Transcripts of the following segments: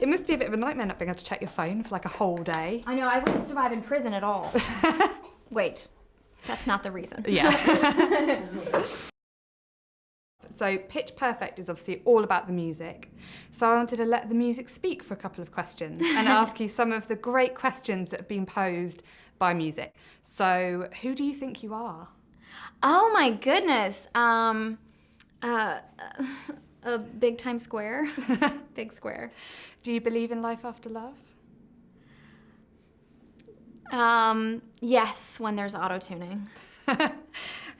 It must be a bit of a nightmare not being able to check your phone for like a whole day. I know, I wouldn't survive in prison at all. Wait, that's not the reason. Yeah. So Pitch Perfect is obviously all about the music. So I wanted to let the music speak for a couple of questions and ask you some of the great questions that have been posed by music. So who do you think you are? Oh my goodness. A big Times Square. Big square. Do you believe in life after love? Yes, when there's auto-tuning.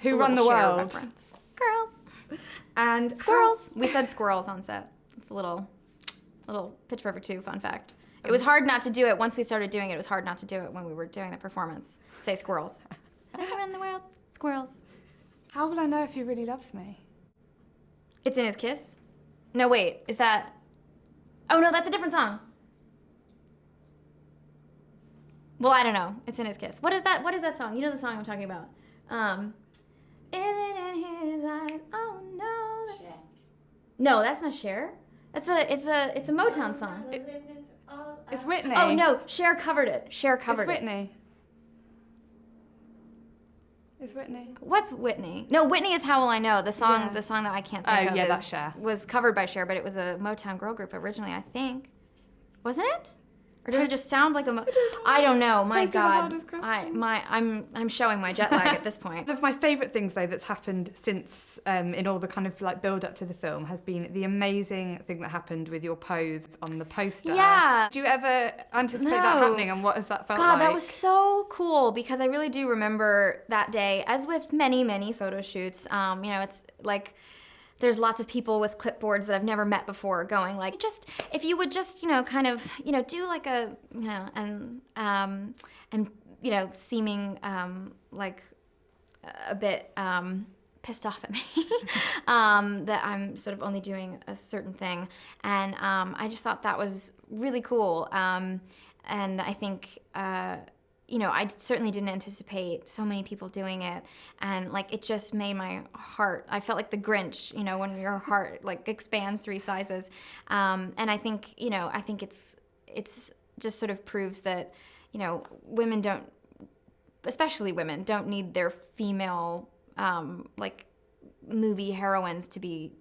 Who run the world? Reference. Girls. And Squirrels. We said squirrels on set. It's a little Pitch Perfect 2 fun fact. It was hard not to do it. Once we started doing it, it was hard not to do it when we were doing the performance. Say squirrels. Who run the world? Squirrels. How will I know if he really loves me? It's in his kiss? No, wait. Is that... Oh, no, that's a different song. Well, I don't know. It's in his kiss. What is that song? You know the song I'm talking about. Is it in his eyes? Oh, no. Cher. No, that's not Cher. It's a Motown song. It's Whitney. Oh, no. Cher covered it. Cher covered It's Whitney. It's Whitney. What's Whitney? No, Whitney is How Will I Know. The song Yeah. that I can't think of. Oh, yeah, that's Cher. Was covered by Cher, but it was a Motown girl group originally, I think. Wasn't it? Or does it just sound like a I don't know. My Those are the God. hardest questions. I'm showing my jet lag at this point. One of my favourite things, though, that's happened since in all the kind of like build up to the film has been the amazing thing that happened with your pose on the poster. Yeah. Do you ever anticipate that No. happening, and what has that felt God, like? that was so cool because I really do remember that day. As with many, many photo shoots, it's like there's lots of people with clipboards that I've never met before going like, just, if you would just, kind of, do like a, and seeming like a bit pissed off at me that I'm sort of only doing a certain thing. And I just thought that was really cool. And I think, I certainly didn't anticipate so many people doing it, and like it just made my heart. I felt like the Grinch, when your heart like expands 3 sizes. And I think, it's just sort of proves that, women don't, especially women, don't need their female like movie heroines to be,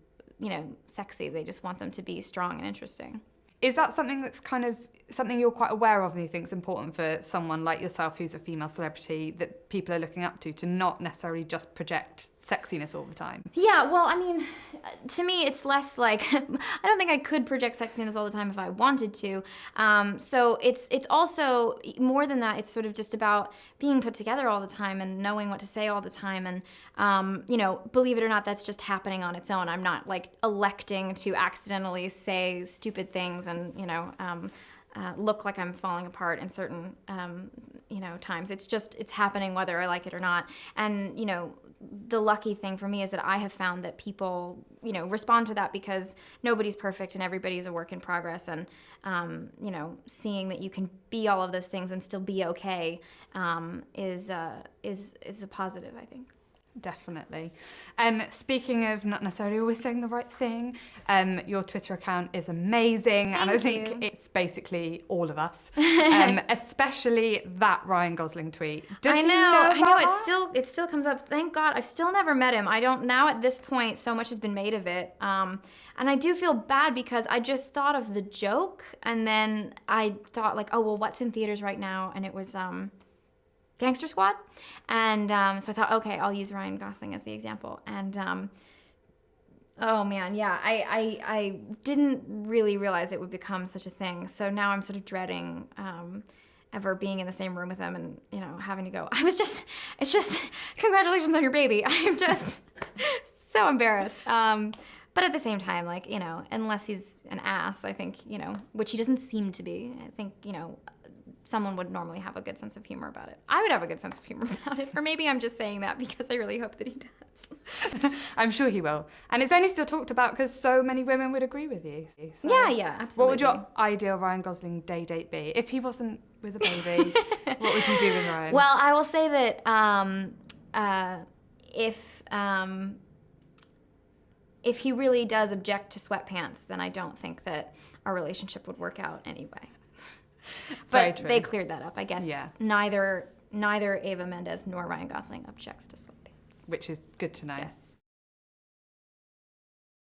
sexy. They just want them to be strong and interesting. Is that something that's kind of something you're quite aware of and you think is important for someone like yourself who's a female celebrity that people are looking up to not necessarily just project sexiness all the time? Yeah, well, I mean, to me, it's less like, I don't think I could project sexiness all the time if I wanted to. So it's also, more than that, it's sort of just about being put together all the time and knowing what to say all the time. And, believe it or not, that's just happening on its own. I'm not like electing to accidentally say stupid things and, look like I'm falling apart in certain, times. It's happening whether I like it or not. And, the lucky thing for me is that I have found that people, respond to that because nobody's perfect and everybody's a work in progress. And, seeing that you can be all of those things and still be okay is a positive, I think. Definitely. Speaking of not necessarily always saying the right thing, your Twitter account is amazing. And I think it's basically all of us, especially that Ryan Gosling tweet. Does I he know. that? It still comes up. Thank God. I've still never met him. I don't, now at this point, so much has been made of it. And I do feel bad because I just thought of the joke and then I thought like, oh, well, what's in theaters right now? And it was, Gangster Squad, and so I thought, okay, I'll use Ryan Gosling as the example. And oh man, yeah, I didn't really realize it would become such a thing. So now I'm sort of dreading ever being in the same room with him and having to go. It's just congratulations on your baby. I'm just so embarrassed. But at the same time, like unless he's an ass, I think which he doesn't seem to be. I think someone would normally have a good sense of humor about it. I would have a good sense of humor about it. Or maybe I'm just saying that because I really hope that he does. I'm sure he will. And it's only still talked about because so many women would agree with you. So Yeah, absolutely. what would your ideal Ryan Gosling day date be? If he wasn't with a baby, what would you do with Ryan? Well, I will say that if he really does object to sweatpants, then I don't think that our relationship would work out anyway. very But true. they cleared that up. I guess Yeah. neither Eva Mendes nor Ryan Gosling objects to sweatpants. Which is good to know. Yes.